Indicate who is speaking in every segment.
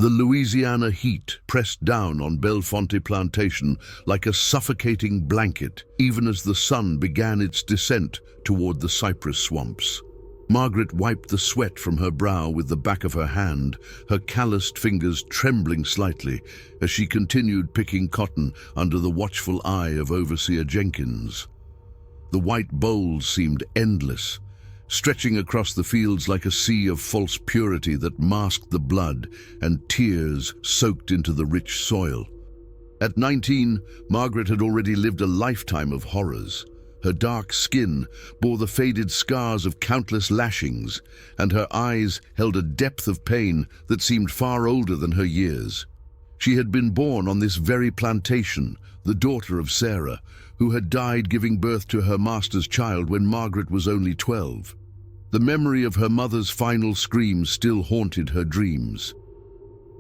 Speaker 1: The Louisiana heat pressed down on Bellefonte plantation like a suffocating blanket, even as the sun began its descent toward the cypress swamps. Margaret wiped the sweat from her brow with the back of her hand, her calloused fingers trembling slightly as she continued picking cotton under the watchful eye of Overseer Jenkins. The white bowls seemed endless, stretching across the fields like a sea of false purity that masked the blood and tears soaked into the rich soil. At 19, Margaret had already lived a lifetime of horrors. Her dark skin bore the faded scars of countless lashings, and her eyes held a depth of pain that seemed far older than her years. She had been born on this very plantation, the daughter of Sarah, who had died giving birth to her master's child when Margaret was only 12. The memory of her mother's final scream still haunted her dreams.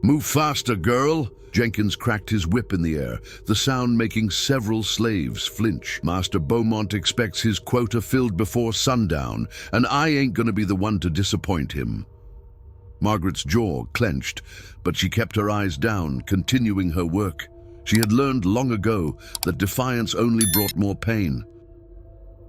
Speaker 1: "Move faster, girl!" Jenkins cracked his whip in the air, the sound making several slaves flinch. "Master Beaumont expects his quota filled before sundown, and I ain't gonna be the one to disappoint him." Margaret's jaw clenched, but she kept her eyes down, continuing her work. She had learned long ago that defiance only brought more pain.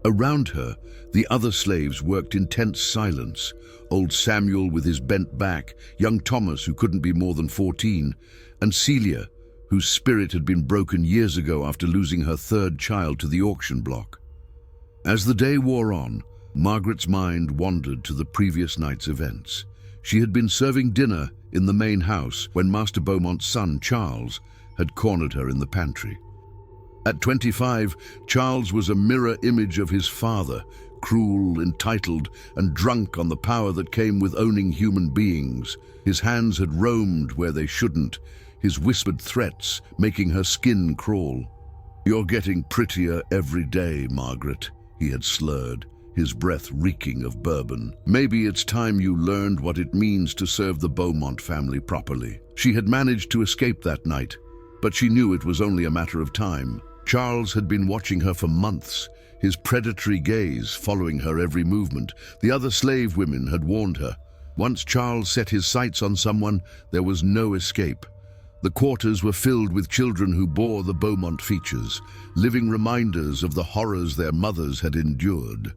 Speaker 1: Around her, the other slaves worked in tense silence. Old Samuel with his bent back, young Thomas, who couldn't be more than 14, and Celia, whose spirit had been broken years ago after losing her third child to the auction block. As the day wore on, Margaret's mind wandered to the previous night's events. She had been serving dinner in the main house when Master Beaumont's son, Charles, had cornered her in the pantry. At 25, Charles was a mirror image of his father, cruel, entitled, and drunk on the power that came with owning human beings. His hands had roamed where they shouldn't, his whispered threats making her skin crawl. "You're getting prettier every day, Margaret," he had slurred, his breath reeking of bourbon. "Maybe it's time you learned what it means to serve the Beaumont family properly." She had managed to escape that night, but she knew it was only a matter of time. Charles had been watching her for months, his predatory gaze following her every movement. The other slave women had warned her. Once Charles set his sights on someone, there was no escape. The quarters were filled with children who bore the Beaumont features, living reminders of the horrors their mothers had endured.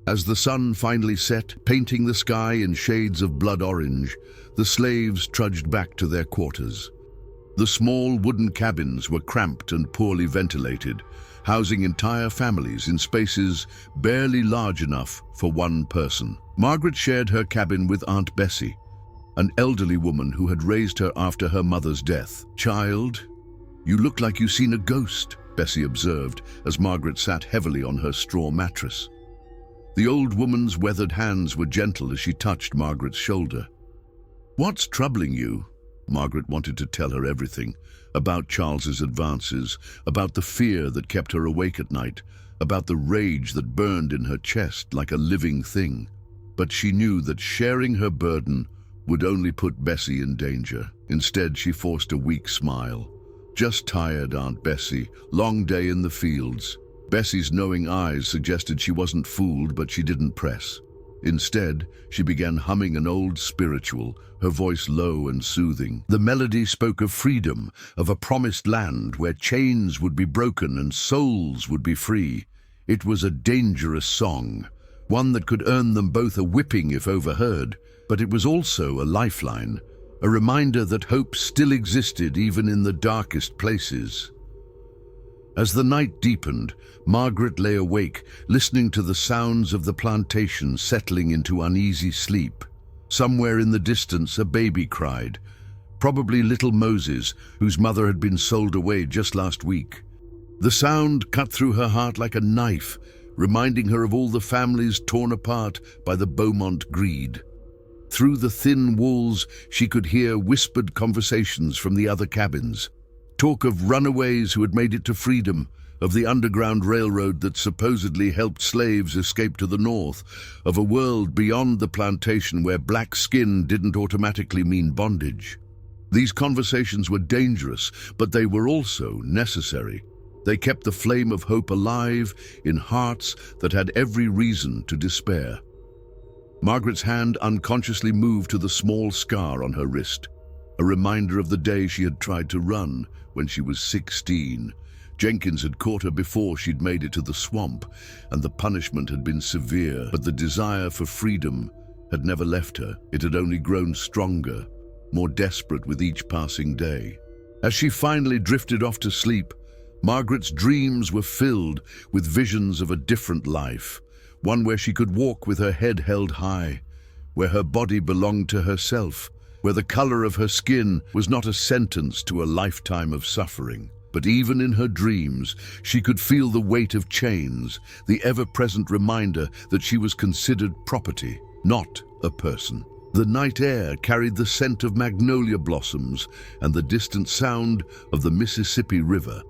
Speaker 1: As the sun finally set, painting the sky in shades of blood orange, the slaves trudged back to their quarters. The small wooden cabins were cramped and poorly ventilated, housing entire families in spaces barely large enough for one person. Margaret shared her cabin with Aunt Bessie, an elderly woman who had raised her after her mother's death. "Child, you look like you've seen a ghost," Bessie observed as Margaret sat heavily on her straw mattress. The old woman's weathered hands were gentle as she touched Margaret's shoulder. "What's troubling you?" Margaret wanted to tell her everything, about Charles's advances, about the fear that kept her awake at night, about the rage that burned in her chest like a living thing. But she knew that sharing her burden would only put Bessie in danger. Instead, she forced a weak smile. "Just tired, Aunt Bessie. Long day in the fields." Bessie's knowing eyes suggested she wasn't fooled, but she didn't press. Instead, she began humming an old spiritual, her voice low and soothing. The melody spoke of freedom, of a promised land where chains would be broken and souls would be free. It was a dangerous song, one that could earn them both a whipping if overheard, but it was also a lifeline, a reminder that hope still existed even in the darkest places. As the night deepened, Margaret lay awake, listening to the sounds of the plantation settling into uneasy sleep. Somewhere in the distance, a baby cried, probably little Moses, whose mother had been sold away just last week. The sound cut through her heart like a knife, reminding her of all the families torn apart by the Beaumont greed. Through the thin walls, she could hear whispered conversations from the other cabins. Talk of runaways who had made it to freedom, of the Underground Railroad that supposedly helped slaves escape to the north, of a world beyond the plantation where black skin didn't automatically mean bondage. These conversations were dangerous, but they were also necessary. They kept the flame of hope alive in hearts that had every reason to despair. Margaret's hand unconsciously moved to the small scar on her wrist. a reminder of the day she had tried to run when she was 16. Jenkins had caught her before she'd made it to the swamp, and the punishment had been severe, but the desire for freedom had never left her. It had only grown stronger, more desperate with each passing day. As she finally drifted off to sleep, Margaret's dreams were filled with visions of a different life, one where she could walk with her head held high, where her body belonged to herself, where the color of her skin was not a sentence to a lifetime of suffering. But even in her dreams, she could feel the weight of chains, the ever-present reminder that she was considered property, not a person. The night air carried the scent of magnolia blossoms and the distant sound of the Mississippi River.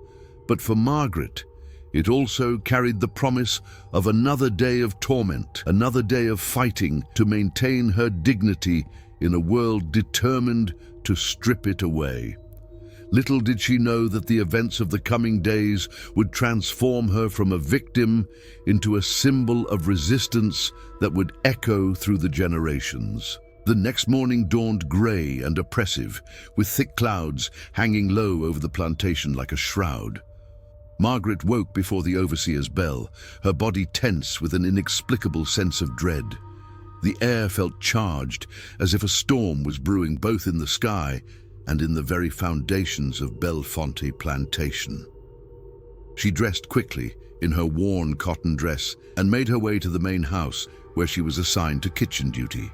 Speaker 1: But for Margaret, it also carried the promise of another day of torment, another day of fighting to maintain her dignity in a world determined to strip it away. Little did she know that the events of the coming days would transform her from a victim into a symbol of resistance that would echo through the generations. The next morning dawned grey and oppressive, with thick clouds hanging low over the plantation like a shroud. Margaret woke before the overseer's bell, her body tense with an inexplicable sense of dread. The air felt charged, as if a storm was brewing both in the sky and in the very foundations of Bellefonte plantation. She dressed quickly in her worn cotton dress and made her way to the main house, where she was assigned to kitchen duty.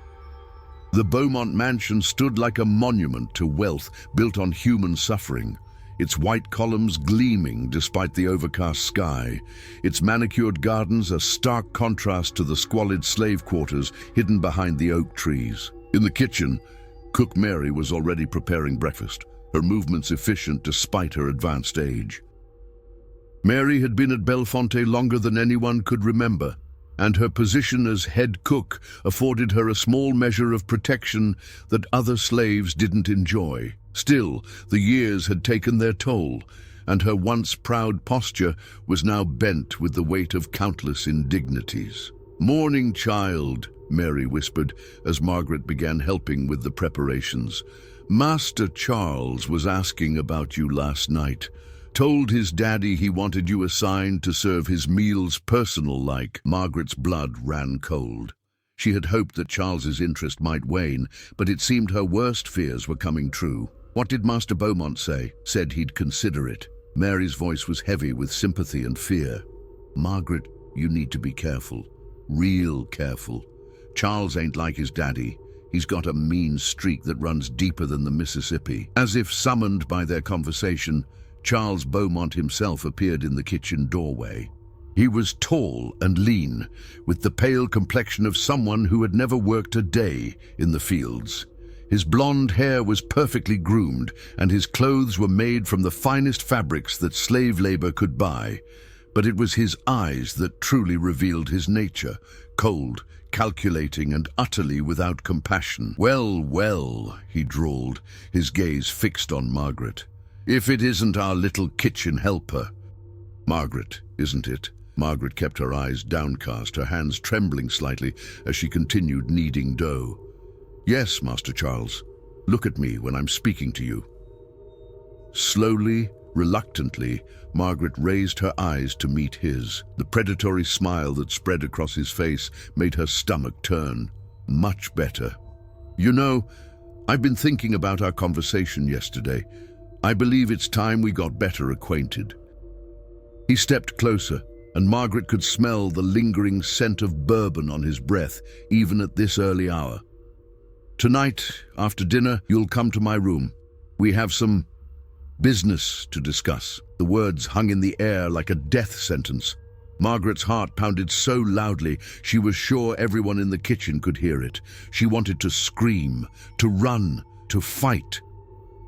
Speaker 1: The Beaumont mansion stood like a monument to wealth built on human suffering, its white columns gleaming despite the overcast sky, its manicured gardens a stark contrast to the squalid slave quarters hidden behind the oak trees. In the kitchen, Cook Mary was already preparing breakfast, her movements efficient despite her advanced age. Mary had been at Bellefonte longer than anyone could remember, and her position as head cook afforded her a small measure of protection that other slaves didn't enjoy. Still, the years had taken their toll, and her once proud posture was now bent with the weight of countless indignities. "Morning, child," Mary whispered as Margaret began helping with the preparations. "Master Charles was asking about you last night. Told his daddy he wanted you assigned to serve his meals personal-like." Margaret's blood ran cold. She had hoped that Charles's interest might wane, but it seemed her worst fears were coming true. "What did Master Beaumont say?" "Said he'd consider it." Mary's voice was heavy with sympathy and fear. "Margaret, you need to be careful. Real careful. Charles ain't like his daddy. He's got a mean streak that runs deeper than the Mississippi." As if summoned by their conversation, Charles Beaumont himself appeared in the kitchen doorway. He was tall and lean, with the pale complexion of someone who had never worked a day in the fields. His blonde hair was perfectly groomed, and his clothes were made from the finest fabrics that slave labor could buy. But it was his eyes that truly revealed his nature, cold, calculating, and utterly without compassion. "Well, well," he drawled, his gaze fixed on Margaret. "If it isn't our little kitchen helper." "Margaret, isn't it?" Margaret kept her eyes downcast, her hands trembling slightly as she continued kneading dough. "Yes, Master Charles. Look at me when I'm speaking to you." Slowly, reluctantly, Margaret raised her eyes to meet his. The predatory smile that spread across his face made her stomach turn. "Much better. You know, I've been thinking about our conversation yesterday. I believe it's time we got better acquainted." He stepped closer, and Margaret could smell the lingering scent of bourbon on his breath, even at this early hour. "Tonight, after dinner, you'll come to my room. We have some business to discuss." The words hung in the air like a death sentence. Margaret's heart pounded so loudly she was sure everyone in the kitchen could hear it. She wanted to scream, to run, to fight.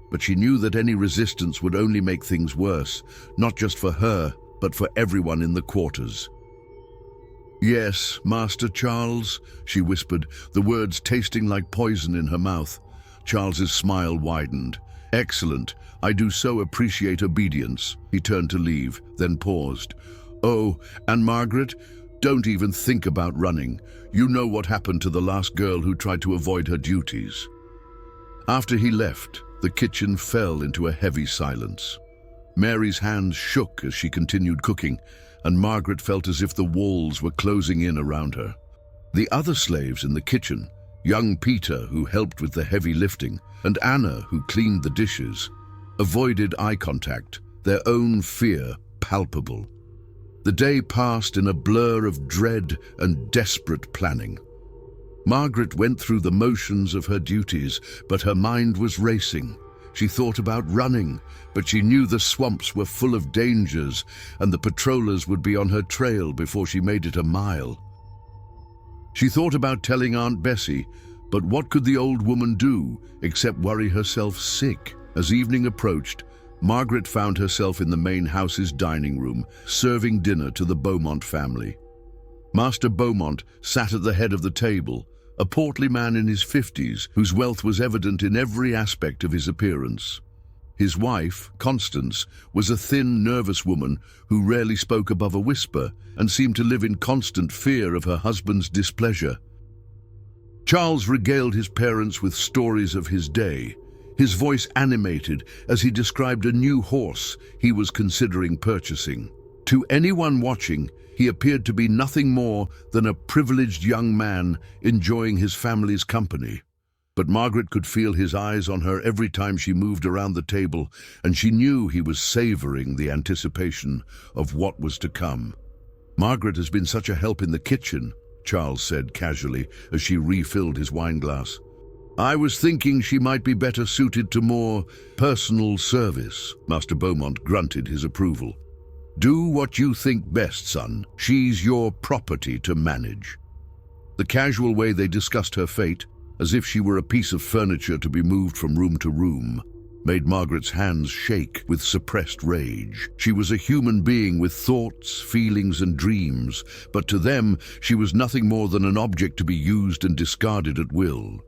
Speaker 1: But she knew that any resistance would only make things worse, not just for her, but for everyone in the quarters. "Yes, Master Charles," she whispered, the words tasting like poison in her mouth. Charles's smile widened. "Excellent. I do so appreciate obedience." He turned to leave, then paused. "Oh, and Margaret, don't even think about running. You know what happened to the last girl who tried to avoid her duties." After he left, The kitchen fell into a heavy silence. Mary's hands shook as she continued cooking, and Margaret felt as if the walls were closing in around her. The other slaves in the kitchen, young Peter, who helped with the heavy lifting, and Anna, who cleaned the dishes, avoided eye contact, their own fear palpable. The day passed in a blur of dread and desperate planning. Margaret went through the motions of her duties, but her mind was racing. She thought about running, but she knew the swamps were full of dangers and the patrollers would be on her trail before she made it a mile. She thought about telling Aunt Bessie, but what could the old woman do except worry herself sick? As evening approached, Margaret found herself in the main house's dining room, serving dinner to the Beaumont family. Master Beaumont sat at the head of the table, a portly man in his 50s, whose wealth was evident in every aspect of his appearance. His wife, Constance, was a thin, nervous woman who rarely spoke above a whisper and seemed to live in constant fear of her husband's displeasure. Charles regaled his parents with stories of his day, his voice animated as he described a new horse he was considering purchasing. To anyone watching, he appeared to be nothing more than a privileged young man enjoying his family's company. But Margaret could feel his eyes on her every time she moved around the table, and she knew he was savoring the anticipation of what was to come. "Margaret has been such a help in the kitchen," Charles said casually as she refilled his wineglass. "I was thinking she might be better suited to more personal service." Master Beaumont grunted his approval. "Do what you think best, son. She's your property to manage." The casual way they discussed her fate, as if she were a piece of furniture to be moved from room to room, made Margaret's hands shake with suppressed rage. She was a human being with thoughts, feelings, and dreams, but to them she was nothing more than an object to be used and discarded at will.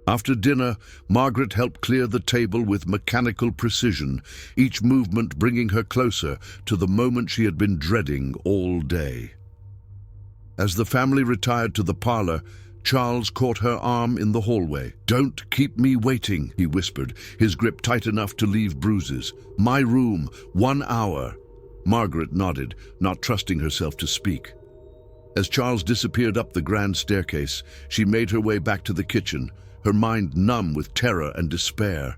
Speaker 1: After dinner, Margaret helped clear the table with mechanical precision, each movement bringing her closer to the moment she had been dreading all day. As the family retired to the parlor, Charles caught her arm in the hallway. "Don't keep me waiting," he whispered, his grip tight enough to leave bruises. "My room, 1 hour." Margaret nodded, not trusting herself to speak. As Charles disappeared up the grand staircase, she made her way back to the kitchen, her mind numb with terror and despair.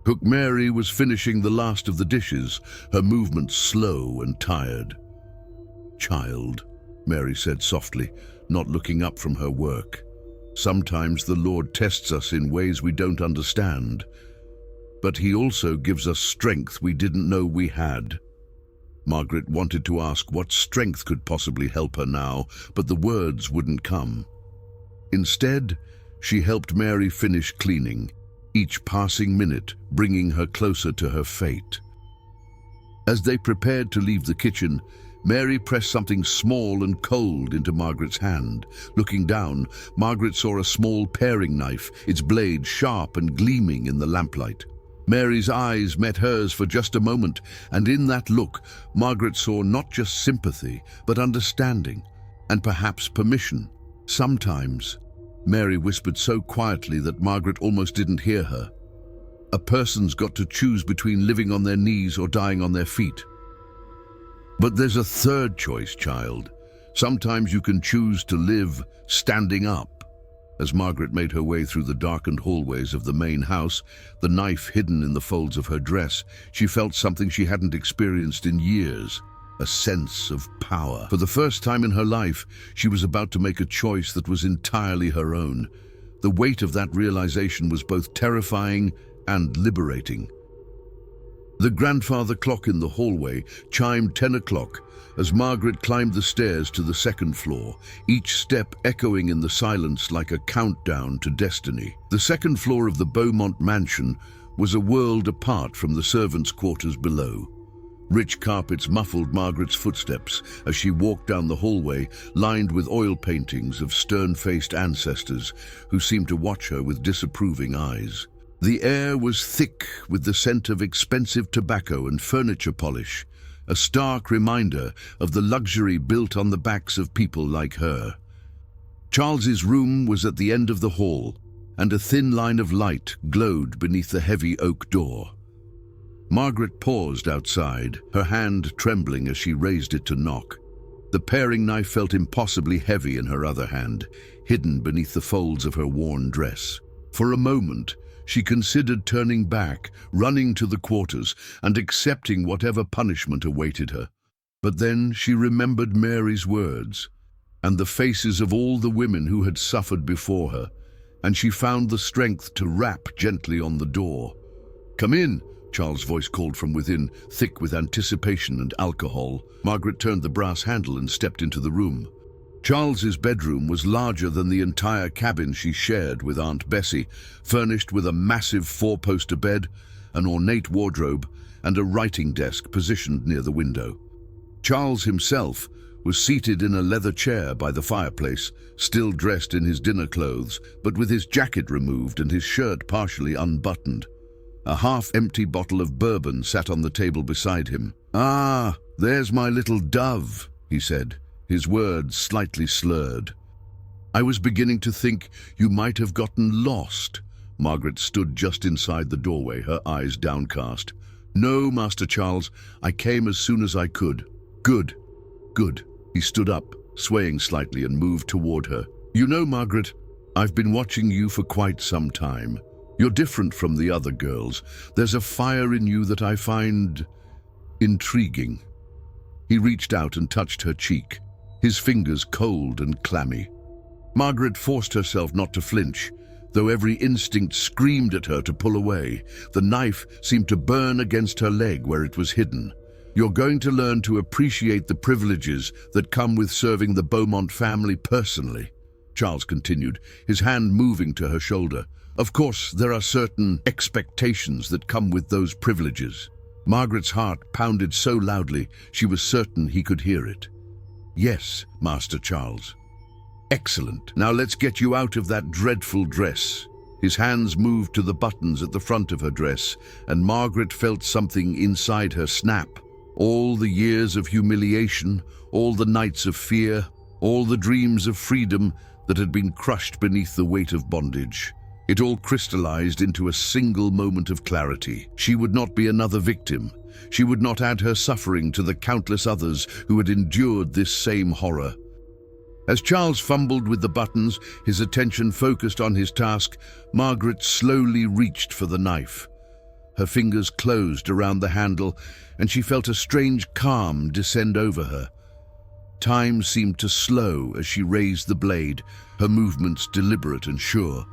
Speaker 1: Cook Mary was finishing the last of the dishes, her movements slow and tired. "Child," Mary said softly, not looking up from her work. "Sometimes the Lord tests us in ways we don't understand, but He also gives us strength we didn't know we had." Margaret wanted to ask what strength could possibly help her now, but the words wouldn't come. Instead, she helped Mary finish cleaning, each passing minute bringing her closer to her fate. As they prepared to leave the kitchen, Mary pressed something small and cold into Margaret's hand. Looking down, Margaret saw a small paring knife, its blade sharp and gleaming in the lamplight. Mary's eyes met hers for just a moment, and in that look, Margaret saw not just sympathy, but understanding, and perhaps permission. "Sometimes," Mary whispered so quietly that Margaret almost didn't hear her, "a person's got to choose between living on their knees or dying on their feet. But there's a third choice, child. Sometimes you can choose to live standing up." As Margaret made her way through the darkened hallways of the main house, the knife hidden in the folds of her dress, she felt something she hadn't experienced in years, a sense of power. For the first time in her life, she was about to make a choice that was entirely her own. The weight of that realization was both terrifying and liberating. The grandfather clock in the hallway chimed 10 o'clock as Margaret climbed the stairs to the second floor, each step echoing in the silence like a countdown to destiny. The second floor of the Beaumont mansion was a world apart from the servants' quarters below. Rich carpets muffled Margaret's footsteps as she walked down the hallway, lined with oil paintings of stern-faced ancestors who seemed to watch her with disapproving eyes. The air was thick with the scent of expensive tobacco and furniture polish, a stark reminder of the luxury built on the backs of people like her. Charles's room was at the end of the hall, and a thin line of light glowed beneath the heavy oak door. Margaret paused outside, her hand trembling as she raised it to knock. The paring knife felt impossibly heavy in her other hand, hidden beneath the folds of her worn dress. For a moment, she considered turning back, running to the quarters, and accepting whatever punishment awaited her. But then she remembered Mary's words, and the faces of all the women who had suffered before her, and she found the strength to rap gently on the door. "Come in," Charles' voice called from within, thick with anticipation and alcohol. Margaret turned the brass handle and stepped into the room. Charles's bedroom was larger than the entire cabin she shared with Aunt Bessie, furnished with a massive four-poster bed, an ornate wardrobe, and a writing desk positioned near the window. Charles himself was seated in a leather chair by the fireplace, still dressed in his dinner clothes, but with his jacket removed and his shirt partially unbuttoned. A half-empty bottle of bourbon sat on the table beside him. "Ah, there's my little dove," he said, his words slightly slurred. "I was beginning to think you might have gotten lost." Margaret stood just inside the doorway, her eyes downcast. "No, Master Charles, I came as soon as I could." "Good, good." He stood up, swaying slightly, and moved toward her. "You know, Margaret, I've been watching you for quite some time. You're different from the other girls. There's a fire in you that I find intriguing." He reached out and touched her cheek, his fingers cold and clammy. Margaret forced herself not to flinch, though every instinct screamed at her to pull away. The knife seemed to burn against her leg where it was hidden. "You're going to learn to appreciate the privileges that come with serving the Beaumont family personally," Charles continued, his hand moving to her shoulder. "Of course, there are certain expectations that come with those privileges." Margaret's heart pounded so loudly she was certain he could hear it. "Yes, Master Charles." "Excellent. Now let's get you out of that dreadful dress." His hands moved to the buttons at the front of her dress, and Margaret felt something inside her snap. All the years of humiliation, all the nights of fear, all the dreams of freedom that had been crushed beneath the weight of bondage. It all crystallized into a single moment of clarity. She would not be another victim. She would not add her suffering to the countless others who had endured this same horror. As Charles fumbled with the buttons, his attention focused on his task, Margaret slowly reached for the knife. Her fingers closed around the handle, and she felt a strange calm descend over her. Time seemed to slow as she raised the blade, her movements deliberate and sure.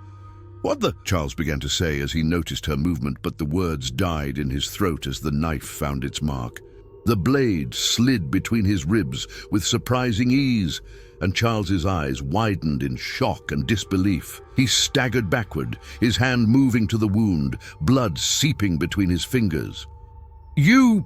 Speaker 1: "What the—" Charles began to say as he noticed her movement, but the words died in his throat as the knife found its mark. The blade slid between his ribs with surprising ease, and Charles's eyes widened in shock and disbelief. He staggered backward, his hand moving to the wound, blood seeping between his fingers. You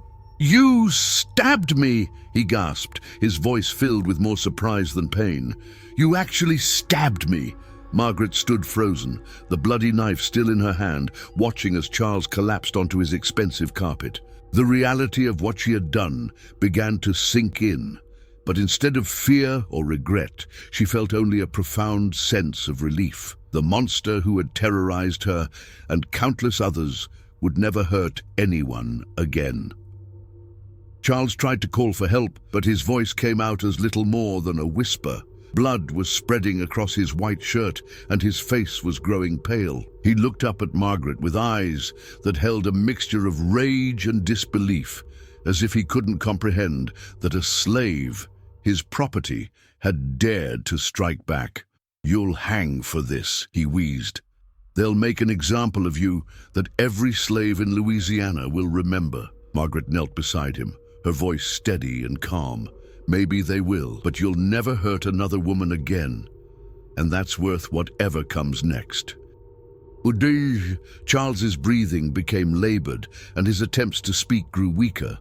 Speaker 1: stabbed me," he gasped, his voice filled with more surprise than pain. "You actually stabbed me." Margaret stood frozen, the bloody knife still in her hand, watching as Charles collapsed onto his expensive carpet. The reality of what she had done began to sink in, but instead of fear or regret, she felt only a profound sense of relief. The monster who had terrorized her and countless others would never hurt anyone again. Charles tried to call for help, but his voice came out as little more than a whisper. Blood was spreading across his white shirt, and his face was growing pale. He looked up at Margaret with eyes that held a mixture of rage and disbelief, as if he couldn't comprehend that a slave, his property, had dared to strike back. "You'll hang for this," he wheezed. "They'll make an example of you that every slave in Louisiana will remember." Margaret knelt beside him, her voice steady and calm. "Maybe they will, but you'll never hurt another woman again, and that's worth whatever comes next." Uday. Charles's breathing became labored, and his attempts to speak grew weaker.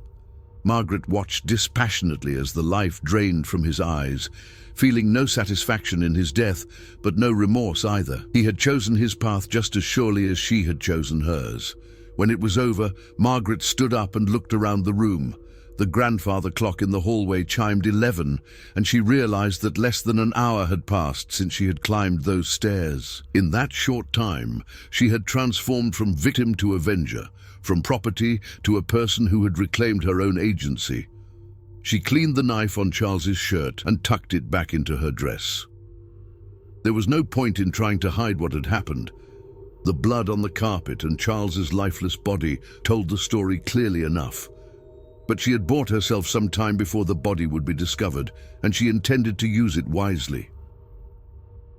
Speaker 1: Margaret watched dispassionately as the life drained from his eyes, feeling no satisfaction in his death, but no remorse either. He had chosen his path just as surely as she had chosen hers. When it was over, Margaret stood up and looked around the room. The grandfather clock in the hallway chimed 11, and she realized that less than an hour had passed since she had climbed those stairs. In that short time, she had transformed from victim to avenger, from property to a person who had reclaimed her own agency. She cleaned the knife on Charles's shirt and tucked it back into her dress. There was no point in trying to hide what had happened. The blood on the carpet and Charles's lifeless body told the story clearly enough. But she had bought herself some time before the body would be discovered, and she intended to use it wisely.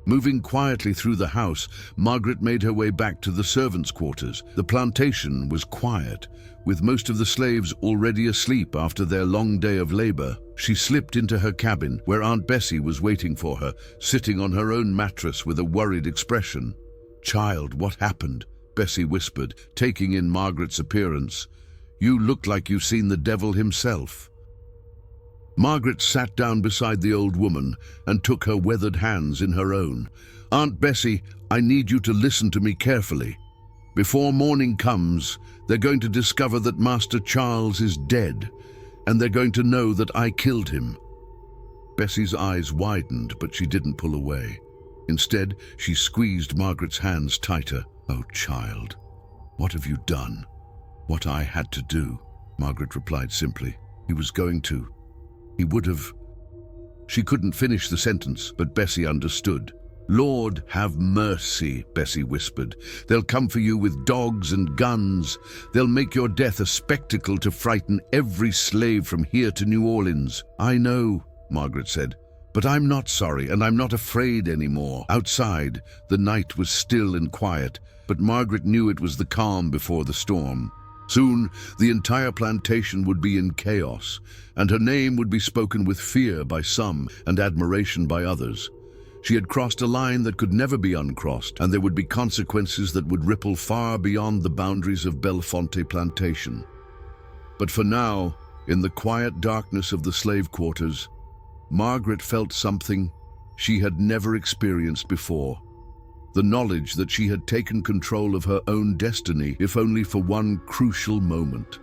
Speaker 1: Moving quietly through the house, Margaret made her way back to the servants' quarters. The plantation was quiet, with most of the slaves already asleep after their long day of labor. She slipped into her cabin, where Aunt Bessie was waiting for her, sitting on her own mattress with a worried expression. "Child, what happened?" Bessie whispered, taking in Margaret's appearance. "You look like you've seen the devil himself." Margaret sat down beside the old woman and took her weathered hands in her own. "Aunt Bessie, I need you to listen to me carefully. Before morning comes, they're going to discover that Master Charles is dead, and they're going to know that I killed him." Bessie's eyes widened, but she didn't pull away. Instead, she squeezed Margaret's hands tighter. "Oh, child, what have you done?" "What I had to do," Margaret replied simply. "He was going to. He would have." She couldn't finish the sentence, but Bessie understood. "Lord, have mercy," Bessie whispered. "They'll come for you with dogs and guns. They'll make your death a spectacle to frighten every slave from here to New Orleans." "I know," Margaret said, "but I'm not sorry, and I'm not afraid anymore." Outside, the night was still and quiet, but Margaret knew it was the calm before the storm. Soon, the entire plantation would be in chaos, and her name would be spoken with fear by some and admiration by others. She had crossed a line that could never be uncrossed, and there would be consequences that would ripple far beyond the boundaries of Bellefonte Plantation. But for now, in the quiet darkness of the slave quarters, Margaret felt something she had never experienced before. The knowledge that she had taken control of her own destiny, if only for one crucial moment.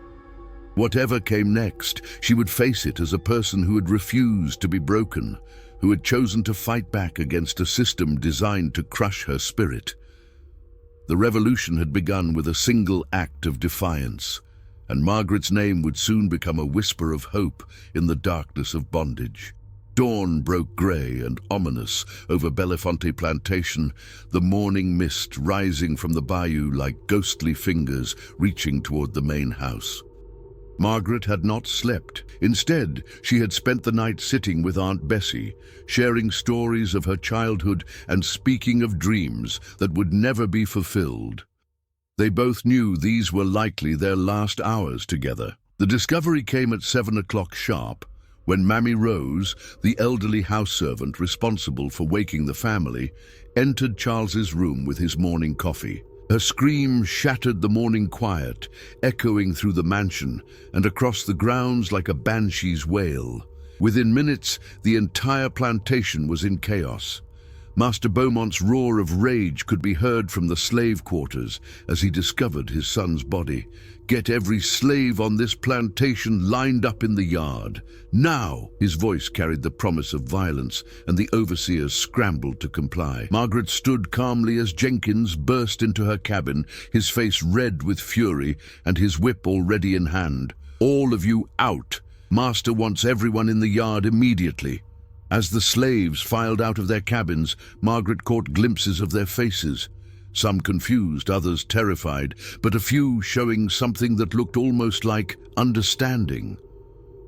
Speaker 1: Whatever came next, she would face it as a person who had refused to be broken, who had chosen to fight back against a system designed to crush her spirit. The revolution had begun with a single act of defiance, and Margaret's name would soon become a whisper of hope in the darkness of bondage. Dawn broke grey and ominous over Bellefonte Plantation, the morning mist rising from the bayou like ghostly fingers reaching toward the main house. Margaret had not slept. Instead, she had spent the night sitting with Aunt Bessie, sharing stories of her childhood and speaking of dreams that would never be fulfilled. They both knew these were likely their last hours together. The discovery came at 7 o'clock sharp, when Mammy Rose, the elderly house servant responsible for waking the family, entered Charles's room with his morning coffee. Her scream shattered the morning quiet, echoing through the mansion and across the grounds like a banshee's wail. Within minutes, the entire plantation was in chaos. Master Beaumont's roar of rage could be heard from the slave quarters as he discovered his son's body. "Get every slave on this plantation lined up in the yard. Now!" His voice carried the promise of violence, and the overseers scrambled to comply. Margaret stood calmly as Jenkins burst into her cabin, his face red with fury and his whip already in hand. "All of you out! Master wants everyone in the yard immediately." As the slaves filed out of their cabins, Margaret caught glimpses of their faces. Some confused, others terrified, but a few showing something that looked almost like understanding.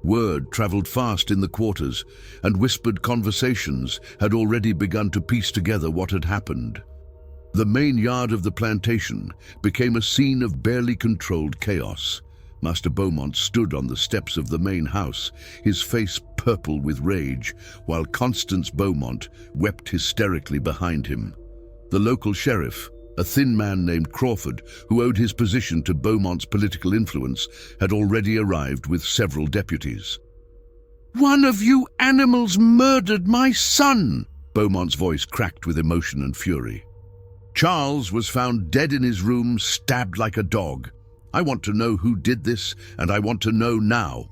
Speaker 1: Word traveled fast in the quarters, and whispered conversations had already begun to piece together what had happened. The main yard of the plantation became a scene of barely controlled chaos. Master Beaumont stood on the steps of the main house, his face purple with rage, while Constance Beaumont wept hysterically behind him. The local sheriff, a thin man named Crawford, who owed his position to Beaumont's political influence, had already arrived with several deputies. "One of you animals murdered my son!" Beaumont's voice cracked with emotion and fury. "Charles was found dead in his room, stabbed like a dog. I want to know who did this, and I want to know now."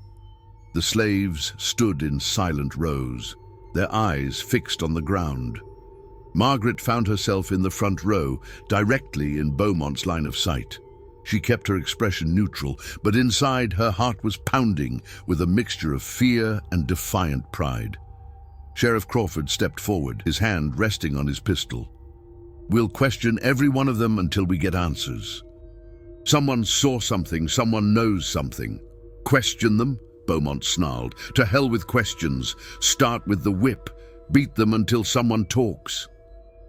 Speaker 1: The slaves stood in silent rows, their eyes fixed on the ground. Margaret found herself in the front row, directly in Beaumont's line of sight. She kept her expression neutral, but inside her heart was pounding with a mixture of fear and defiant pride. Sheriff Crawford stepped forward, his hand resting on his pistol. "We'll question every one of them until we get answers. Someone saw something, someone knows something. Question them," Beaumont snarled. "To hell with questions. Start with the whip. Beat them until someone talks."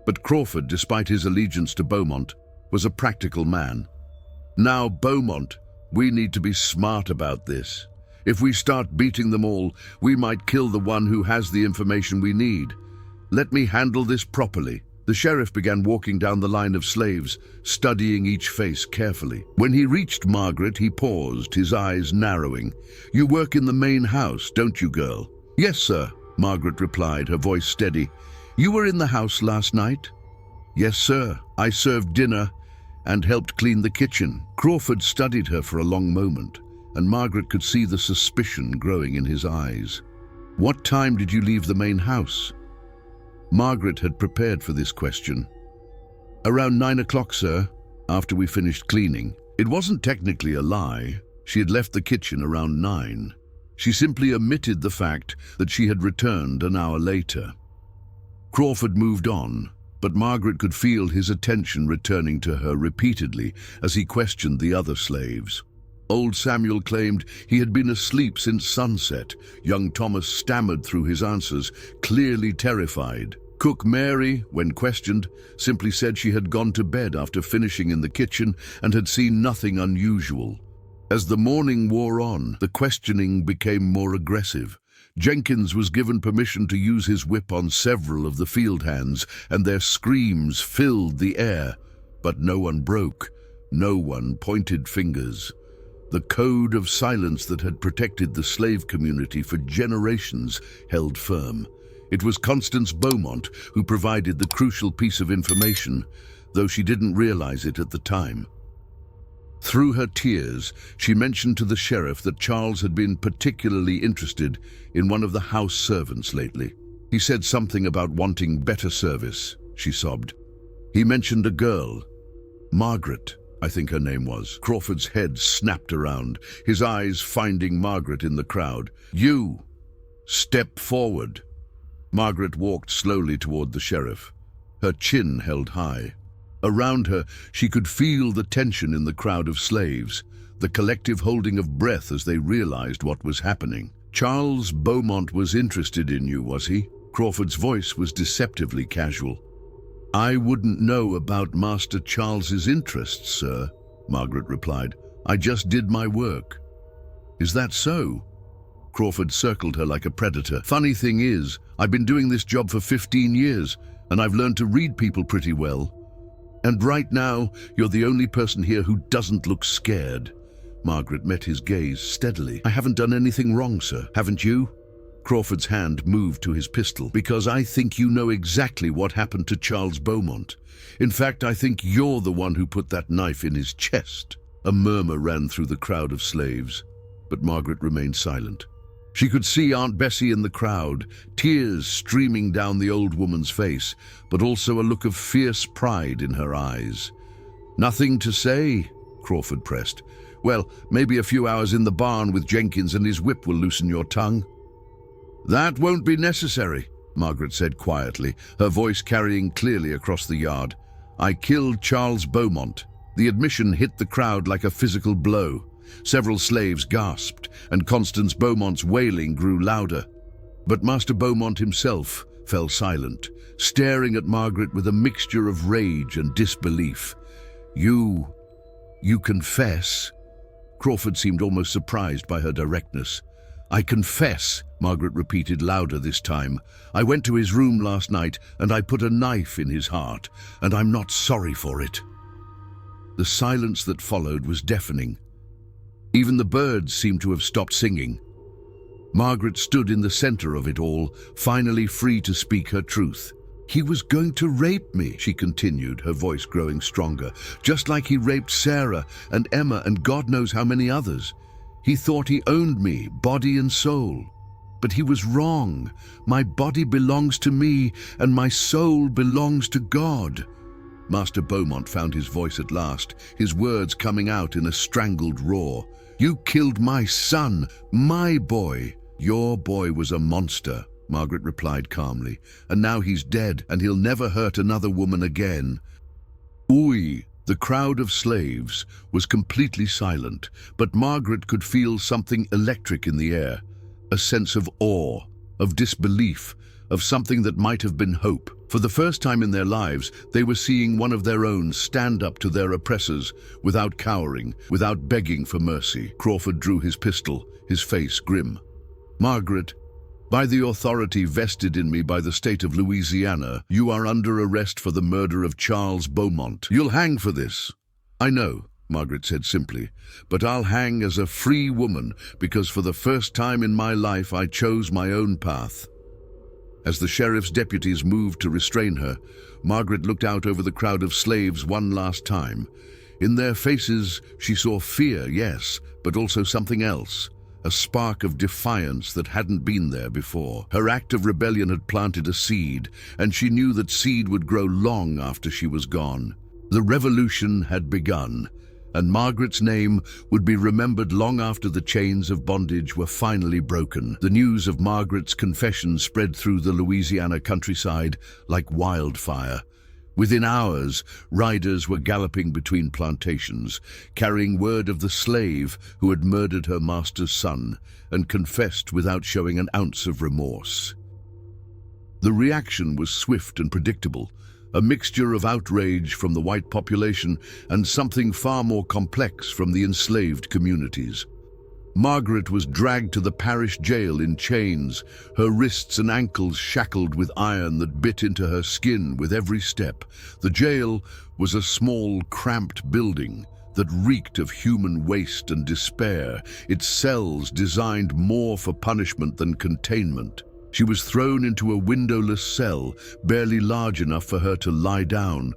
Speaker 1: But Crawford, despite his allegiance to Beaumont, was a practical man. "Now, Beaumont, we need to be smart about this. If we start beating them all, we might kill the one who has the information we need. Let me handle this properly." The sheriff began walking down the line of slaves, studying each face carefully. When he reached Margaret, he paused, his eyes narrowing. "You work in the main house, don't you, girl?" "Yes, sir," Margaret replied, her voice steady. "You were in the house last night?" "Yes, sir. I served dinner and helped clean the kitchen." Crawford studied her for a long moment, and Margaret could see the suspicion growing in his eyes. "What time did you leave the main house?" Margaret had prepared for this question. "Around 9 o'clock, sir, after we finished cleaning." It wasn't technically a lie. She had left the kitchen around 9. She simply omitted the fact that she had returned an hour later. Crawford moved on, but Margaret could feel his attention returning to her repeatedly as he questioned the other slaves. Old Samuel claimed he had been asleep since sunset. Young Thomas stammered through his answers, clearly terrified. Cook Mary, when questioned, simply said she had gone to bed after finishing in the kitchen and had seen nothing unusual. As the morning wore on, the questioning became more aggressive. Jenkins was given permission to use his whip on several of the field hands, and their screams filled the air. But no one broke. No one pointed fingers. The code of silence that had protected the slave community for generations held firm. It was Constance Beaumont who provided the crucial piece of information, though she didn't realize it at the time. Through her tears, she mentioned to the sheriff that Charles had been particularly interested in one of the house servants lately. "He said something about wanting better service," she sobbed. "He mentioned a girl, Margaret, I think her name was." Crawford's head snapped around, his eyes finding Margaret in the crowd. "You, step forward." Margaret walked slowly toward the sheriff, her chin held high. Around her, she could feel the tension in the crowd of slaves, the collective holding of breath as they realized what was happening. "Charles Beaumont was interested in you, was he?" Crawford's voice was deceptively casual. "I wouldn't know about Master Charles's interests, sir," Margaret replied. "I just did my work." "Is that so?" Crawford circled her like a predator. "Funny thing is, I've been doing this job for 15 years, and I've learned to read people pretty well. And right now, you're the only person here who doesn't look scared." Margaret met his gaze steadily. "I haven't done anything wrong, sir. Haven't you?" Crawford's hand moved to his pistol. "Because I think you know exactly what happened to Charles Beaumont. In fact, I think you're the one who put that knife in his chest." A murmur ran through the crowd of slaves, but Margaret remained silent. She could see Aunt Bessie in the crowd, tears streaming down the old woman's face, but also a look of fierce pride in her eyes. "Nothing to say?" Crawford pressed. "Well, maybe a few hours in the barn with Jenkins and his whip will loosen your tongue." "That won't be necessary," Margaret said quietly, her voice carrying clearly across the yard. "I killed Charles Beaumont." The admission hit the crowd like a physical blow. Several slaves gasped, and Constance Beaumont's wailing grew louder. But Master Beaumont himself fell silent, staring at Margaret with a mixture of rage and disbelief. You confess?" Crawford seemed almost surprised by her directness. "I confess," Margaret repeated louder this time. "I went to his room last night and I put a knife in his heart, and I'm not sorry for it." The silence that followed was deafening. Even the birds seemed to have stopped singing. Margaret stood in the center of it all, finally free to speak her truth. "He was going to rape me," she continued, her voice growing stronger, "just like he raped Sarah and Emma and God knows how many others. He thought he owned me, body and soul. But he was wrong. My body belongs to me, and my soul belongs to God. Master Beaumont found his voice at last, his words coming out in a strangled roar. You killed my son, my boy. Your boy was a monster, Margaret replied calmly, and now he's dead, and he'll never hurt another woman again. Ooh! The crowd of slaves was completely silent, but Margaret could feel something electric in the air, a sense of awe, of disbelief, of something that might have been hope. For the first time in their lives, they were seeing one of their own stand up to their oppressors without cowering, without begging for mercy. Crawford drew his pistol, his face grim. Margaret, by the authority vested in me by the state of Louisiana, you are under arrest for the murder of Charles Beaumont. You'll hang for this. I know, Margaret said simply, but I'll hang as a free woman because for the first time in my life I chose my own path. As the sheriff's deputies moved to restrain her, Margaret looked out over the crowd of slaves one last time. In their faces she saw fear, yes, but also something else. A spark of defiance that hadn't been there before. Her act of rebellion had planted a seed, and she knew that seed would grow long after she was gone. The revolution had begun, and Margaret's name would be remembered long after the chains of bondage were finally broken. The news of Margaret's confession spread through the Louisiana countryside like wildfire. Within hours, riders were galloping between plantations, carrying word of the slave who had murdered her master's son and confessed without showing an ounce of remorse. The reaction was swift and predictable, a mixture of outrage from the white population and something far more complex from the enslaved communities. Margaret was dragged to the parish jail in chains, her wrists and ankles shackled with iron that bit into her skin with every step. The jail was a small, cramped building that reeked of human waste and despair, its cells designed more for punishment than containment. She was thrown into a windowless cell, barely large enough for her to lie down,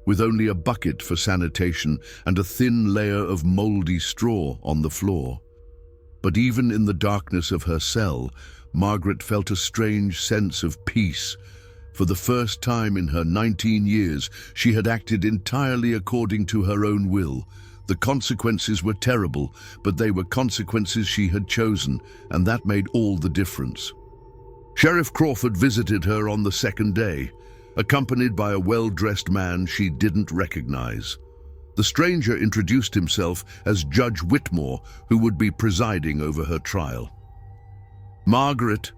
Speaker 1: with only a bucket for sanitation and a thin layer of moldy straw on the floor. But even in the darkness of her cell, Margaret felt a strange sense of peace. For the first time in her 19 years, she had acted entirely according to her own will. The consequences were terrible, but they were consequences she had chosen, and that made all the difference. Sheriff Crawford visited her on the second day, accompanied by a well-dressed man she didn't recognize. The stranger introduced himself as Judge Whitmore, who would be presiding over her trial. Margaret,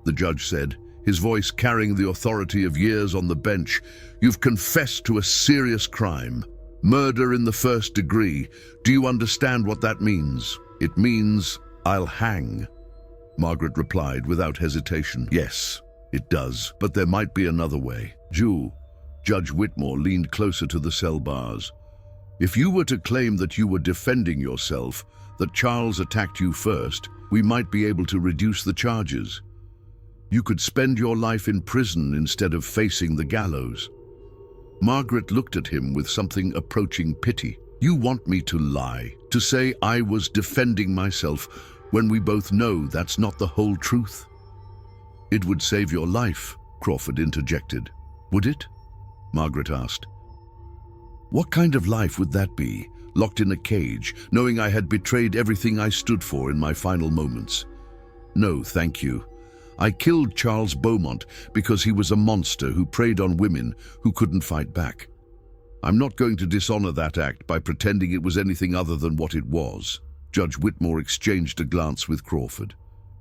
Speaker 1: the judge said, his voice carrying the authority of years on the bench, you've confessed to a serious crime. Murder in the first degree. Do you understand what that means? It means I'll hang. Margaret replied without hesitation. Yes, it does, but there might be another way. Judge Whitmore leaned closer to the cell bars. If you were to claim that you were defending yourself, that Charles attacked you first, we might be able to reduce the charges. You could spend your life in prison instead of facing the gallows. Margaret looked at him with something approaching pity. You want me to lie, to say I was defending myself, when we both know that's not the whole truth? It would save your life, Crawford interjected. Would it? Margaret asked. What kind of life would that be, locked in a cage, knowing I had betrayed everything I stood for in my final moments? No, thank you. I killed Charles Beaumont because he was a monster who preyed on women who couldn't fight back. I'm not going to dishonor that act by pretending it was anything other than what it was. Judge Whitmore exchanged a glance with Crawford.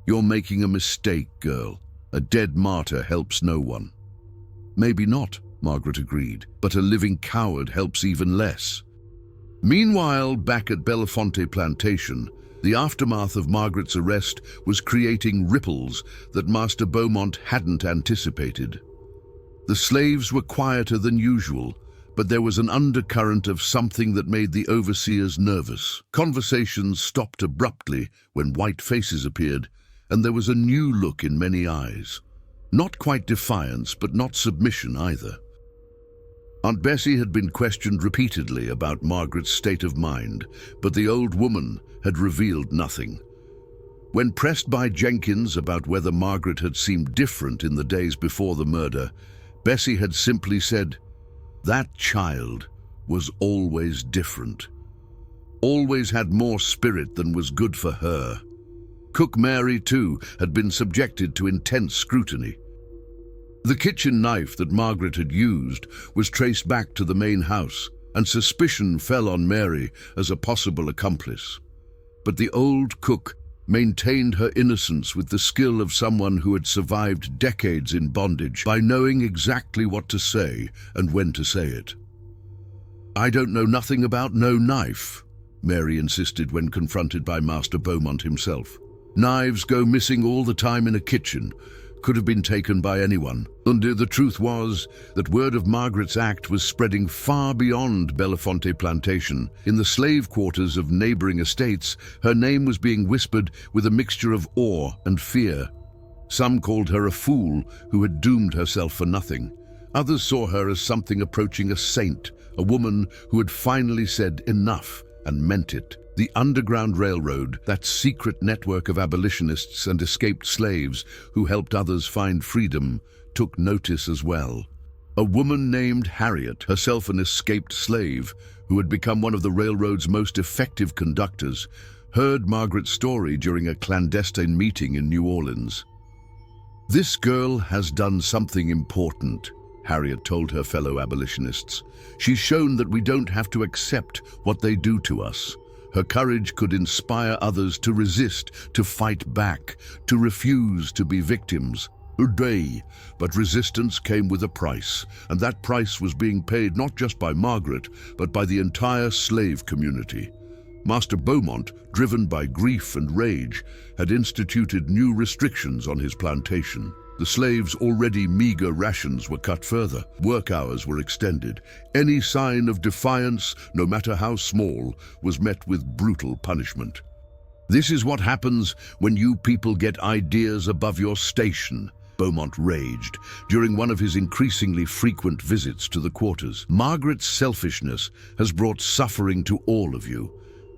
Speaker 1: You're making a mistake, girl. A dead martyr helps no one. Maybe not, Margaret agreed, but a living coward helps even less. Meanwhile, back at Bellefonte Plantation, the aftermath of Margaret's arrest was creating ripples that Master Beaumont hadn't anticipated. The slaves were quieter than usual, but there was an undercurrent of something that made the overseers nervous. Conversations stopped abruptly when white faces appeared, and there was a new look in many eyes. Not quite defiance, but not submission either. Aunt Bessie had been questioned repeatedly about Margaret's state of mind, but the old woman had revealed nothing. When pressed by Jenkins about whether Margaret had seemed different in the days before the murder, Bessie had simply said, "That child was always different. Always had more spirit than was good for her." Cook Mary, too, had been subjected to intense scrutiny. The kitchen knife that Margaret had used was traced back to the main house, and suspicion fell on Mary as a possible accomplice. But the old cook maintained her innocence with the skill of someone who had survived decades in bondage by knowing exactly what to say and when to say it. "I don't know nothing about no knife," Mary insisted when confronted by Master Beaumont himself. "Knives go missing all the time in a kitchen. Could have been taken by anyone." And the truth was that word of Margaret's act was spreading far beyond Belafonte Plantation. In the slave quarters of neighboring estates, her name was being whispered with a mixture of awe and fear. Some called her a fool who had doomed herself for nothing. Others saw her as something approaching a saint, a woman who had finally said enough and meant it. The Underground Railroad, that secret network of abolitionists and escaped slaves who helped others find freedom, took notice as well. A woman named Harriet, herself an escaped slave, who had become one of the railroad's most effective conductors, heard Margaret's story during a clandestine meeting in New Orleans. "This girl has done something important," Harriet told her fellow abolitionists. "She's shown that we don't have to accept what they do to us. Her courage could inspire others to resist, to fight back, to refuse to be victims. Hooray! But resistance came with a price, and that price was being paid not just by Margaret, but by the entire slave community. Master Beaumont, driven by grief and rage, had instituted new restrictions on his plantation. The slaves' already meager rations were cut further. Work hours were extended. Any sign of defiance, no matter how small, was met with brutal punishment. "This is what happens when you people get ideas above your station," Beaumont raged during one of his increasingly frequent visits to the quarters. "Margaret's selfishness has brought suffering to all of you.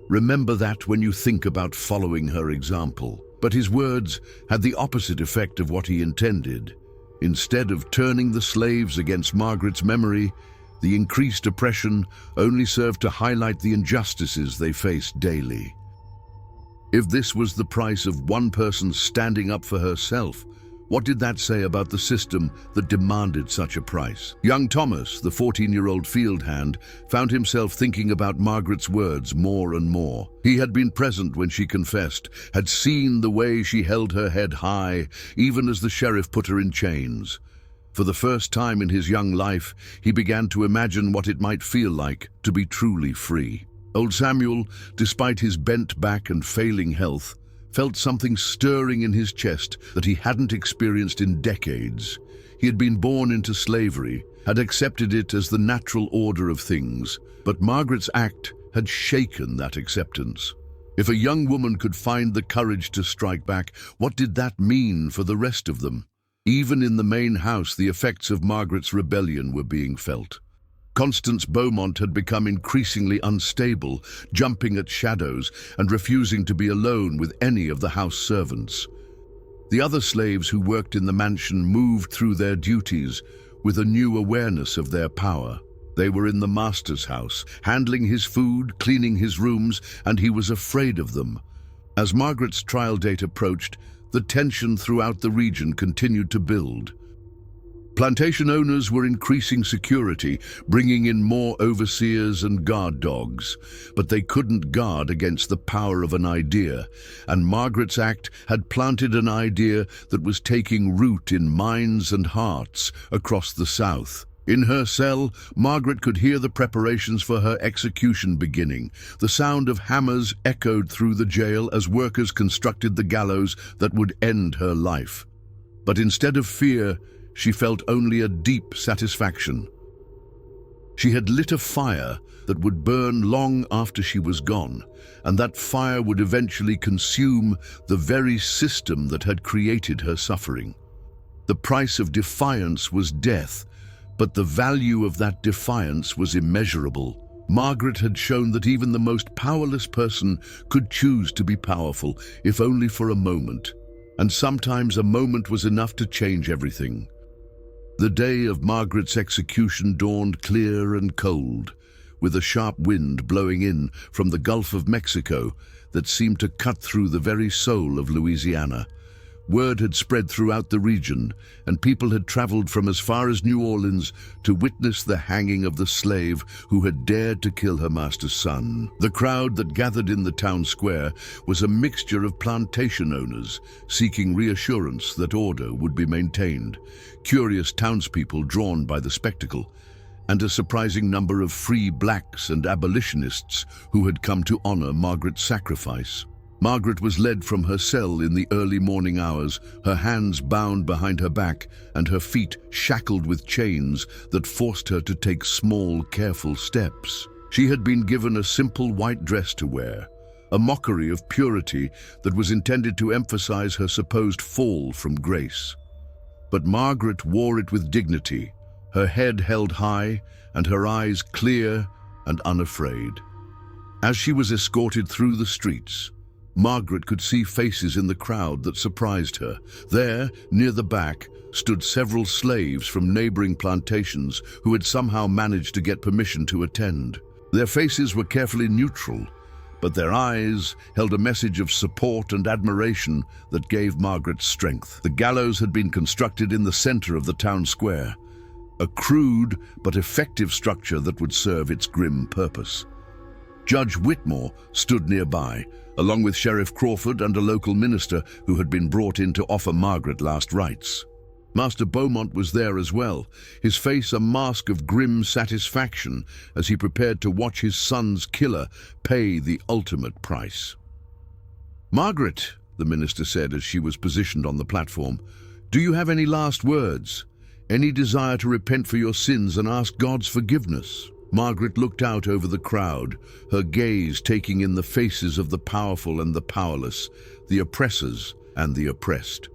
Speaker 1: Remember that when you think about following her example." But his words had the opposite effect of what he intended. Instead of turning the slaves against Margaret's memory, the increased oppression only served to highlight the injustices they faced daily. If this was the price of one person standing up for herself, what did that say about the system that demanded such a price? Young Thomas, the 14-year-old field hand, found himself thinking about Margaret's words more and more. He had been present when she confessed, had seen the way she held her head high, even as the sheriff put her in chains. For the first time in his young life, he began to imagine what it might feel like to be truly free. Old Samuel, despite his bent back and failing health, felt something stirring in his chest that he hadn't experienced in decades. He had been born into slavery, had accepted it as the natural order of things, but Margaret's act had shaken that acceptance. If a young woman could find the courage to strike back, what did that mean for the rest of them? Even in the main house, the effects of Margaret's rebellion were being felt. Constance Beaumont had become increasingly unstable, jumping at shadows and refusing to be alone with any of the house servants. The other slaves who worked in the mansion moved through their duties with a new awareness of their power. They were in the master's house, handling his food, cleaning his rooms, and he was afraid of them. As Margaret's trial date approached, the tension throughout the region continued to build. Plantation owners were increasing security, bringing in more overseers and guard dogs. But they couldn't guard against the power of an idea, and Margaret's act had planted an idea that was taking root in minds and hearts across the South. In her cell, Margaret could hear the preparations for her execution beginning. The sound of hammers echoed through the jail as workers constructed the gallows that would end her life. But instead of fear, she felt only a deep satisfaction. She had lit a fire that would burn long after she was gone, and that fire would eventually consume the very system that had created her suffering. The price of defiance was death, but the value of that defiance was immeasurable. Margaret had shown that even the most powerless person could choose to be powerful, if only for a moment. And sometimes a moment was enough to change everything. The day of Margaret's execution dawned clear and cold, with a sharp wind blowing in from the Gulf of Mexico that seemed to cut through the very soul of Louisiana. Word had spread throughout the region, and people had traveled from as far as New Orleans to witness the hanging of the slave who had dared to kill her master's son. The crowd that gathered in the town square was a mixture of plantation owners seeking reassurance that order would be maintained, curious townspeople drawn by the spectacle, and a surprising number of free blacks and abolitionists who had come to honor Margaret's sacrifice. Margaret was led from her cell in the early morning hours, her hands bound behind her back and her feet shackled with chains that forced her to take small, careful steps. She had been given a simple white dress to wear, a mockery of purity that was intended to emphasize her supposed fall from grace. But Margaret wore it with dignity, her head held high and her eyes clear and unafraid. As she was escorted through the streets, Margaret could see faces in the crowd that surprised her. There, near the back, stood several slaves from neighboring plantations who had somehow managed to get permission to attend. Their faces were carefully neutral, but their eyes held a message of support and admiration that gave Margaret strength. The gallows had been constructed in the center of the town square, a crude but effective structure that would serve its grim purpose. Judge Whitmore stood nearby, along with Sheriff Crawford and a local minister who had been brought in to offer Margaret last rites. Master Beaumont was there as well, his face a mask of grim satisfaction as he prepared to watch his son's killer pay the ultimate price. "Margaret," the minister said as she was positioned on the platform, "do you have any last words? Any desire to repent for your sins and ask God's forgiveness?" Margaret looked out over the crowd, her gaze taking in the faces of the powerful and the powerless, the oppressors and the oppressed.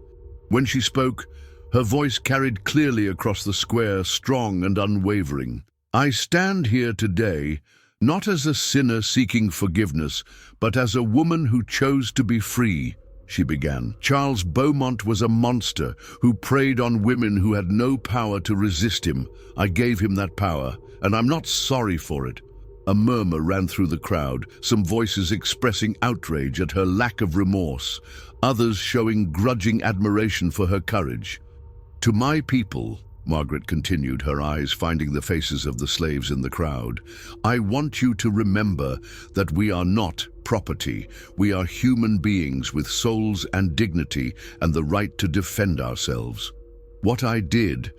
Speaker 1: When she spoke, her voice carried clearly across the square, strong and unwavering. "I stand here today, not as a sinner seeking forgiveness, but as a woman who chose to be free," she began. "Charles Beaumont was a monster who preyed on women who had no power to resist him. I gave him that power, and I'm not sorry for it." A murmur ran through the crowd, some voices expressing outrage at her lack of remorse, others showing grudging admiration for her courage. "To my people," Margaret continued, her eyes finding the faces of the slaves in the crowd, "I want you to remember that we are not property. We are human beings with souls and dignity and the right to defend ourselves. What I did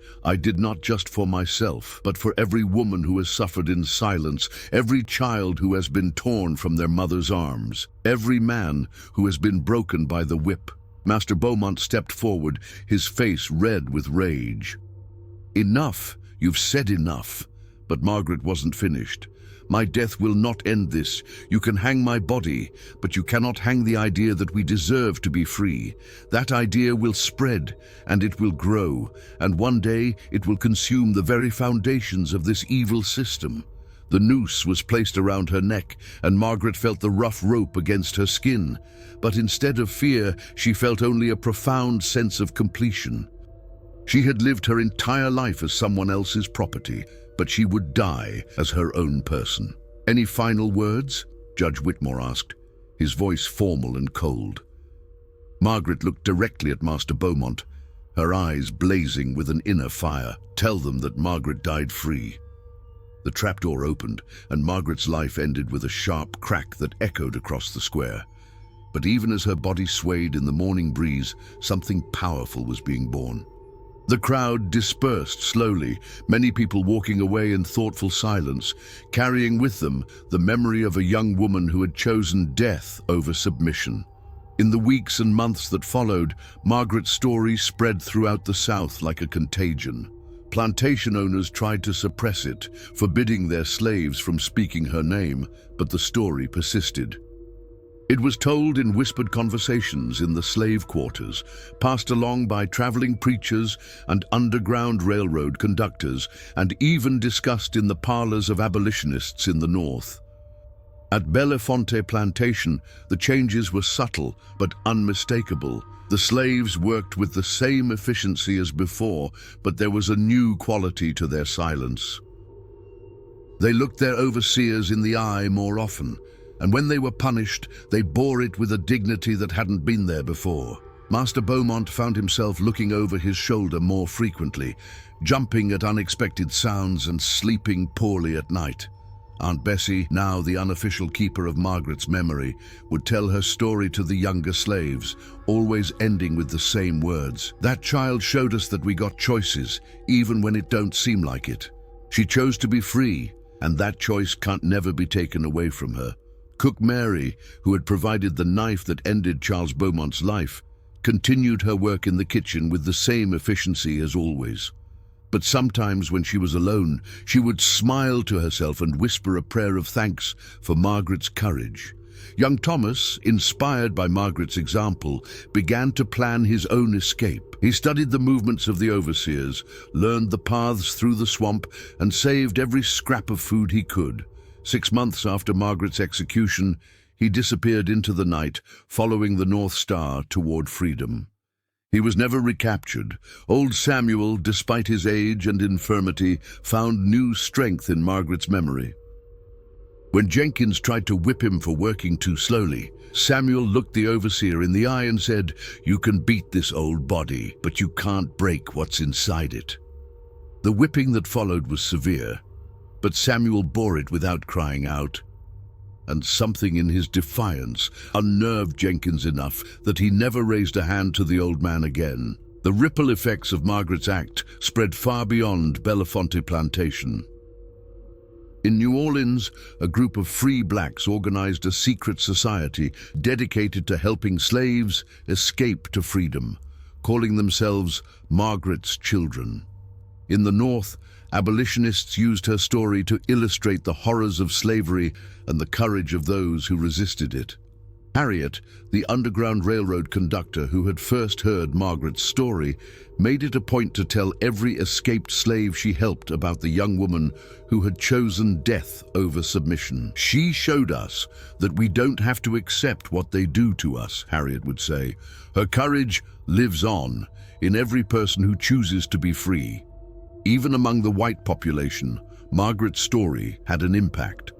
Speaker 1: not just for myself, but for every woman who has suffered in silence, every child who has been torn from their mother's arms, every man who has been broken by the whip." Master Beaumont stepped forward, his face red with rage. "Enough, you've said enough." But Margaret wasn't finished. "My death will not end this. You can hang my body, but you cannot hang the idea that we deserve to be free. That idea will spread, and it will grow, and one day it will consume the very foundations of this evil system." The noose was placed around her neck, and Margaret felt the rough rope against her skin. But instead of fear, she felt only a profound sense of completion. She had lived her entire life as someone else's property, but she would die as her own person. "Any final words?" Judge Whitmore asked, his voice formal and cold. Margaret looked directly at Master Beaumont, her eyes blazing with an inner fire. "Tell them that Margaret died free." The trapdoor opened, and Margaret's life ended with a sharp crack that echoed across the square. But even as her body swayed in the morning breeze, something powerful was being born. The crowd dispersed slowly, many people walking away in thoughtful silence, carrying with them the memory of a young woman who had chosen death over submission. In the weeks and months that followed, Margaret's story spread throughout the South like a contagion. Plantation owners tried to suppress it, forbidding their slaves from speaking her name, but the story persisted. It was told in whispered conversations in the slave quarters, passed along by traveling preachers and underground railroad conductors, and even discussed in the parlors of abolitionists in the North. At Belafonte Plantation, the changes were subtle but unmistakable. The slaves worked with the same efficiency as before, but there was a new quality to their silence. They looked their overseers in the eye more often, and when they were punished, they bore it with a dignity that hadn't been there before. Master Beaumont found himself looking over his shoulder more frequently, jumping at unexpected sounds and sleeping poorly at night. Aunt Bessie, now the unofficial keeper of Margaret's memory, would tell her story to the younger slaves, always ending with the same words. "That child showed us that we got choices, even when it don't seem like it. She chose to be free, and that choice can't never be taken away from her." Cook Mary, who had provided the knife that ended Charles Beaumont's life, continued her work in the kitchen with the same efficiency as always. But sometimes when she was alone, she would smile to herself and whisper a prayer of thanks for Margaret's courage. Young Thomas, inspired by Margaret's example, began to plan his own escape. He studied the movements of the overseers, learned the paths through the swamp, and saved every scrap of food he could. 6 months after Margaret's execution, he disappeared into the night, following the North Star toward freedom. He was never recaptured. Old Samuel, despite his age and infirmity, found new strength in Margaret's memory. When Jenkins tried to whip him for working too slowly, Samuel looked the overseer in the eye and said, "You can beat this old body, but you can't break what's inside it." The whipping that followed was severe, but Samuel bore it without crying out. And something in his defiance unnerved Jenkins enough that he never raised a hand to the old man again. The ripple effects of Margaret's act spread far beyond Belafonte Plantation. In New Orleans, a group of free blacks organized a secret society dedicated to helping slaves escape to freedom, calling themselves Margaret's Children. In the North, abolitionists used her story to illustrate the horrors of slavery and the courage of those who resisted it. Harriet, the Underground Railroad conductor who had first heard Margaret's story, made it a point to tell every escaped slave she helped about the young woman who had chosen death over submission. "She showed us that we don't have to accept what they do to us," Harriet would say. "Her courage lives on in every person who chooses to be free." Even among the white population, Margaret's story had an impact.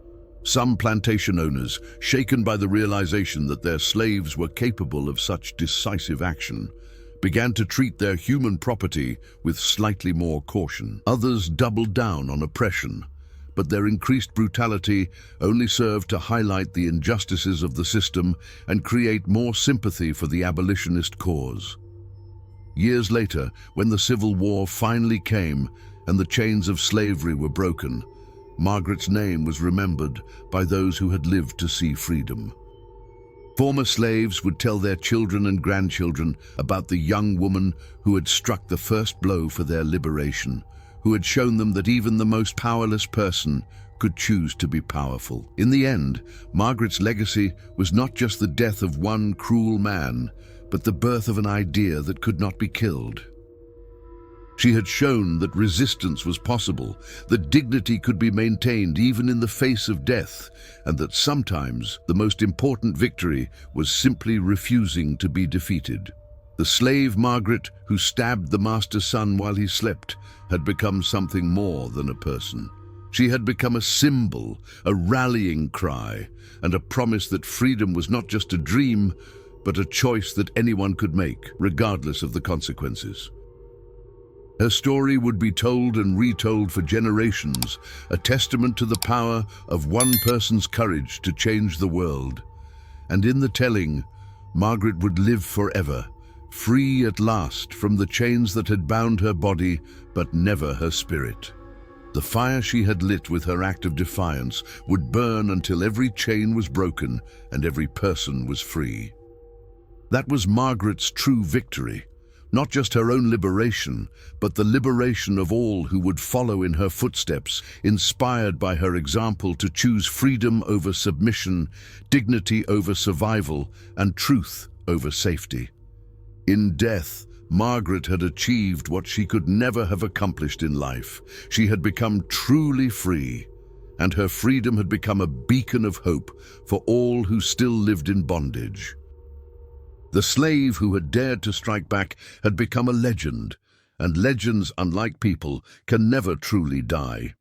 Speaker 1: Some plantation owners, shaken by the realization that their slaves were capable of such decisive action, began to treat their human property with slightly more caution. Others doubled down on oppression, but their increased brutality only served to highlight the injustices of the system and create more sympathy for the abolitionist cause. Years later, when the Civil War finally came and the chains of slavery were broken, Margaret's name was remembered by those who had lived to see freedom. Former slaves would tell their children and grandchildren about the young woman who had struck the first blow for their liberation, who had shown them that even the most powerless person could choose to be powerful. In the end, Margaret's legacy was not just the death of one cruel man, but the birth of an idea that could not be killed. She had shown that resistance was possible, that dignity could be maintained even in the face of death, and that sometimes the most important victory was simply refusing to be defeated. The slave Margaret, who stabbed the master's son while he slept, had become something more than a person. She had become a symbol, a rallying cry, and a promise that freedom was not just a dream, but a choice that anyone could make, regardless of the consequences. Her story would be told and retold for generations, a testament to the power of one person's courage to change the world. And in the telling, Margaret would live forever, free at last from the chains that had bound her body, but never her spirit. The fire she had lit with her act of defiance would burn until every chain was broken and every person was free. That was Margaret's true victory, Not just her own liberation, but the liberation of all who would follow in her footsteps, inspired by her example to choose freedom over submission, dignity over survival, and truth over safety. In death, Margaret had achieved what she could never have accomplished in life. She had become truly free, and her freedom had become a beacon of hope for all who still lived in bondage. The slave who had dared to strike back had become a legend, and legends, unlike people, can never truly die.